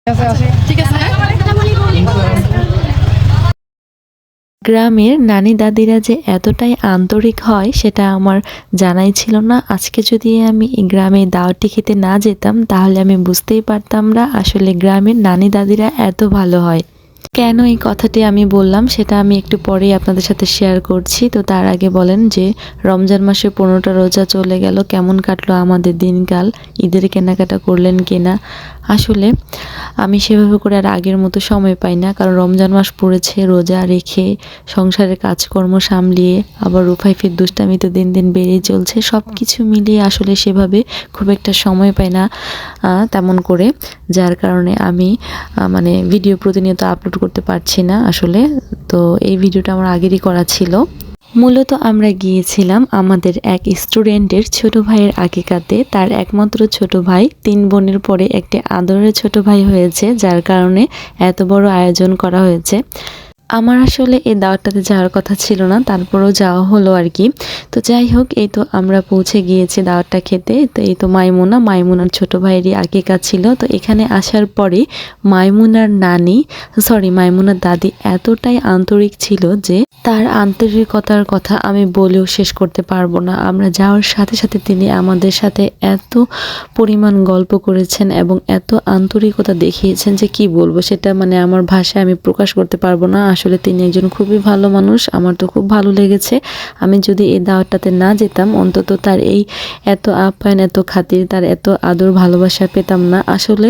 ঠিক আছে। গ্রামের নানি দাদিরা যে এতটাই আন্তরিক হয় সেটা আমার জানাই ছিল না। আজকে যদি আমি এই গ্রামে দাওয়াতটি খেতে না যেতাম তাহলে আমি বুঝতেই পারতাম না আসলে গ্রামের নানি দাদিরা এত ভালো হয়। কেন এই কথাটি আমি বললাম সেটা আমি একটু পরেই আপনাদের সাথে শেয়ার করছি। তো তার আগে বলেন যে রমজান মাসে 15টা রোজা চলে গেল, কেমন কাটলো আমাদের দিনকাল? ঈদের কেনাকাটা করলেন কিনা? আসলে আমি সেভাবে করে আর আগের মতো সময় পাই না, কারণ রমজান মাস পড়েছে, রোজা রেখে সংসারের কাজকর্ম সামলিয়ে আবার রুফাইফের দুষ্টামি তো দিন দিন বেড়েই চলছে। সব কিছু মিলিয়ে আসলে সেভাবে খুব একটা সময় পাই না তেমন করে, যার কারণে আমি মানে ভিডিও প্রতিনিয়ত আপলোড করতে পারছি না আসলে। তো এই ভিডিওটা আমার আগেরই করা ছিল। মূলত আমরা গিয়েছিলাম আমাদের এক স্টুডেন্টের ছোট ভাইয়ের আকিকাতে। তার একমাত্র ছোট ভাই, 3 বোনের পরে একটি আদরের ছোট ভাই হয়েছে, যার কারণে এত বড় আয়োজন করা হয়েছে। আমার আসলে এই দাওয়াতটাতে যাওয়ার কথা ছিল না, তারপরেও যাওয়া হলো আর কি। তো যাই হোক, এই তো আমরা পৌঁছে গিয়েছি দাওয়াতটা খেতে। তো এই তো মাইমুনার ছোট ভাইয়েরই আকিকা ছিল। তো এখানে আসার পরে মাইমুনার মাইমুনার দাদি এতটাই আন্তরিক ছিল যে তার আন্তরিকতার কথা আমি বলেও শেষ করতে পারবো না। আমরা যাওয়ার সাথে সাথে তিনি আমাদের সাথে এত পরিমাণ গল্প করেছেন এবং এত আন্তরিকতা দেখিয়েছেন যে কি বলবো, সেটা মানে আমার ভাষায় আমি প্রকাশ করতে পারবো না। আসলে তিনি একজন খুবই ভালো মানুষ, আমার তো খুব ভালো লেগেছে। আমি যদি এই দাওয়াতটাতে না যেতাম, অন্তত তার এই এত আপ্যায়ন, এত খাতির, তার এত আদর ভালোবাসা পেতাম না। আসলে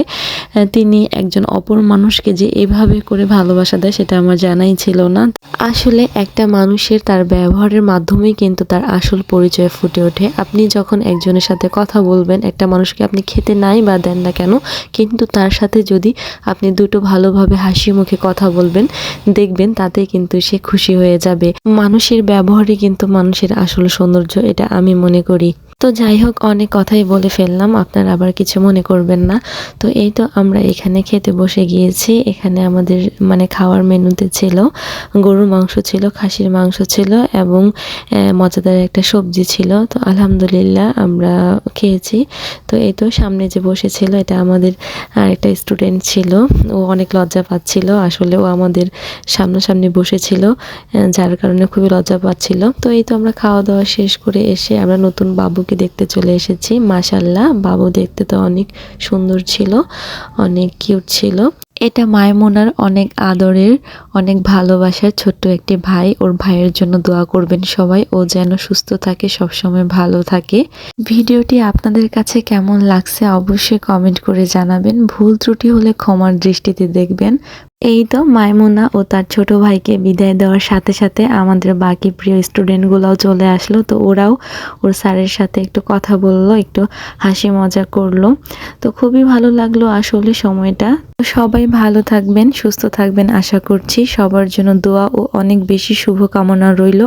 তিনি একজন অপর মানুষকে যে এভাবে করে ভালোবাসা দেয় সেটা আমার জানাই ছিল না। আসলে একটা মানুষের তার ব্যবহারের মাধ্যমেই কিন্তু তার আসল পরিচয় ফুটে ওঠে। আপনি যখন একজনের সাথে কথা বলবেন, একটা মানুষকে আপনি খেতে নাই বা দেন না কেন, কিন্তু তার সাথে যদি আপনি দুটো ভালোভাবে হাসি মুখে কথা বলবেন, দেখবেন তাতে কিন্তু সে খুশি হয়ে যাবে। মানুষের ব্যবহারই কিন্তু মানুষের আসল সৌন্দর্য, এটা আমি মনে করি। তো যাই হোক, অনেক কথাই বলে ফেললাম, আপনারা আবার কিছু মনে করবেন না। তো এই তো আমরা এখানে খেতে বসে গিয়েছি। এখানে আমাদের মানে খাওয়ার মেনুতে ছিল গরুর মাংস ছিল, খাসির মাংস ছিল এবং মজাদার একটা সবজি ছিল। তো আলহামদুলিল্লাহ আমরা খেয়েছি। তো এই তো সামনে যে বসেছিল এটা আমাদের আরেকটা স্টুডেন্ট ছিল। ও অনেক লজ্জা পাচ্ছিল, আসলে ও আমাদের সামনাসামনি বসেছিল, যার কারণে খুবই লজ্জা পাচ্ছিল। তো এই তো আমরা খাওয়া দাওয়া শেষ করে এসে আমরা নতুন বাবুকে দেখতে চলে এসেছি। মাশাআল্লাহ, বাবু দেখতে তো অনেক সুন্দর ছিল, অনেক কিউট ছিল। এটা মাইমুনার অনেক আদরের, অনেক ভালোবাসার ছোট্ট একটি ভাই। ওর ভাইয়ের জন্য দোয়া করবেন সবাই, ও যেন সুস্থ থাকে, সবসময় ভালো থাকে। ভিডিওটি আপনাদের কাছে কেমন লাগছে অবশ্যই কমেন্ট করে জানাবেন। ভুল ত্রুটি হলে ক্ষমার দৃষ্টিতে দেখবেন। এই তো মাইমুনা ও তার ছোট ভাইকে বিদায় দেওয়ার সাথে সাথে আমাদের বাকি প্রিয় স্টুডেন্টগুলোও চলে আসলো। তো ওরাও ওর স্যারের সাথে একটু কথা বললো, একটু হাসি মজা করলো। তো খুবই ভালো লাগলো আসলে সময়টা। তো সবাই ভালো থাকবেন, সুস্থ থাকবেন, আশা করছি। সবার জন্য দোয়া ও অনেক বেশি শুভকামনা রইল।